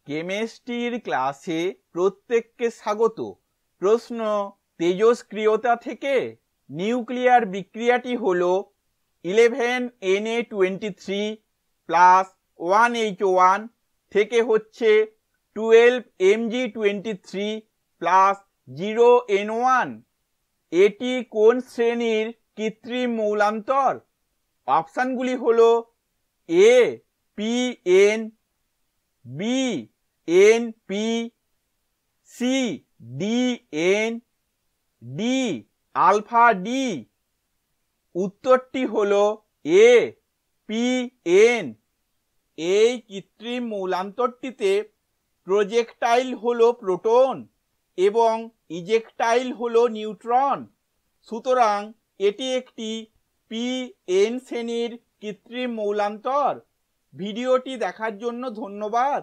কেমিস্ট্রির ক্লাসে প্রত্যেককে স্বাগত। প্রশ্ন, তেজস্ক্রিয়তা থেকে নিউক্লিয়ার বিক্রিয়াটি হলো 11Na23 প্লাস 1H1 থেকে হচ্ছে 12Mg23 প্লাস 0N1। এটি কোন শ্রেণীর কৃত্রিম মৌলান্তর? অপশানগুলি হলো A PN, B NP, C DN, D alpha D. উত্তরটি হলো এ PN। এই কৃত্রিম মৌলান্তরটিতে প্রজেক্টাইল হলো প্রোটন এবং ইজেক্টাইল হলো নিউট্রন। সুতরাং এটি একটি PN শ্রেণীর কৃত্রিম মৌলান্তর। ভিডিওটি দেখার জন্য ধন্যবাদ।